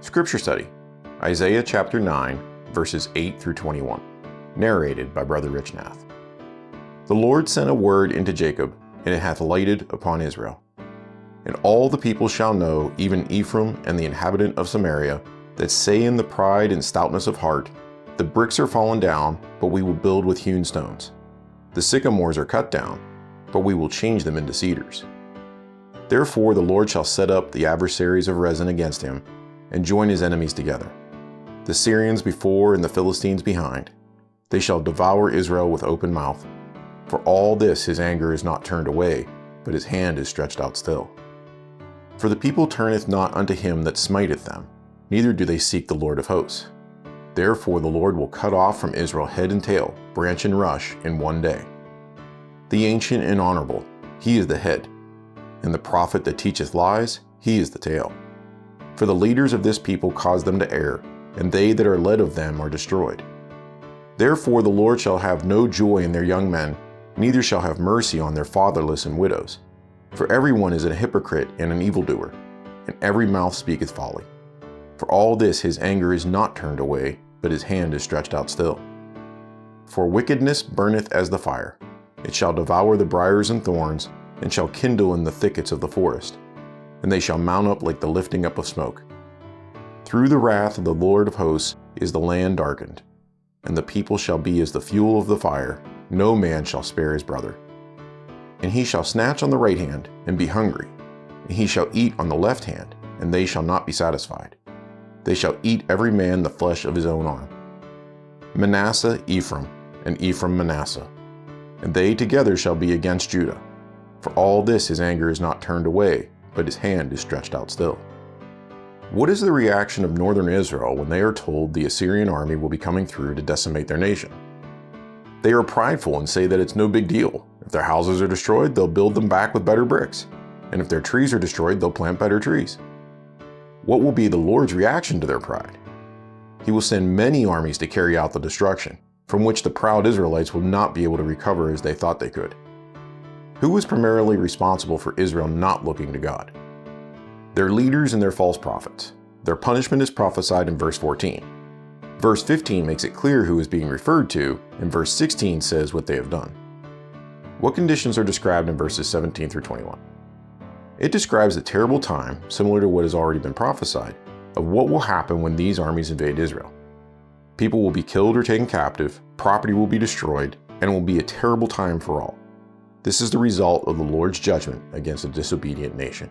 Scripture study, Isaiah chapter 9, verses 8 through 21, narrated by Brother Richnath. The Lord sent a word into Jacob, and it hath lighted upon Israel. And all the people shall know, even Ephraim and the inhabitant of Samaria, that say in the pride and stoutness of heart, the bricks are fallen down, but we will build with hewn stones. The sycamores are cut down, but we will change them into cedars. Therefore the Lord shall set up the adversaries of Rezin against him, and join his enemies together, the Syrians before and the Philistines behind. They shall devour Israel with open mouth. For all this his anger is not turned away, but his hand is stretched out still. For the people turneth not unto him that smiteth them, neither do they seek the Lord of hosts. Therefore the Lord will cut off from Israel head and tail, branch and rush, in one day. The ancient and honorable, he is the head, and the prophet that teacheth lies, he is the tail. For the leaders of this people cause them to err, and they that are led of them are destroyed. Therefore the Lord shall have no joy in their young men, neither shall have mercy on their fatherless and widows. For everyone is a hypocrite and an evildoer, and every mouth speaketh folly. For all this his anger is not turned away, but his hand is stretched out still. For wickedness burneth as the fire. It shall devour the briars and thorns, and shall kindle in the thickets of the forest. And they shall mount up like the lifting up of smoke. Through the wrath of the Lord of hosts is the land darkened, and the people shall be as the fuel of the fire. No man shall spare his brother. And he shall snatch on the right hand, and be hungry, and he shall eat on the left hand, and they shall not be satisfied. They shall eat every man the flesh of his own arm. Manasseh Ephraim, and Ephraim Manasseh, and they together shall be against Judah. For all this his anger is not turned away, but his hand is stretched out still. What is the reaction of northern Israel when they are told the Assyrian army will be coming through to decimate their nation? They are prideful and say that it's no big deal. If their houses are destroyed, they'll build them back with better bricks. And if their trees are destroyed, they'll plant better trees. What will be the Lord's reaction to their pride? He will send many armies to carry out the destruction, from which the proud Israelites will not be able to recover as they thought they could. Who was primarily responsible for Israel not looking to God? Their leaders and their false prophets. Their punishment is prophesied in verse 14. Verse 15 makes it clear who is being referred to, and verse 16 says what they have done. What conditions are described in verses 17 through 21? It describes a terrible time, similar to what has already been prophesied, of what will happen when these armies invade Israel. People will be killed or taken captive, property will be destroyed, and it will be a terrible time for all. This is the result of the Lord's judgment against a disobedient nation.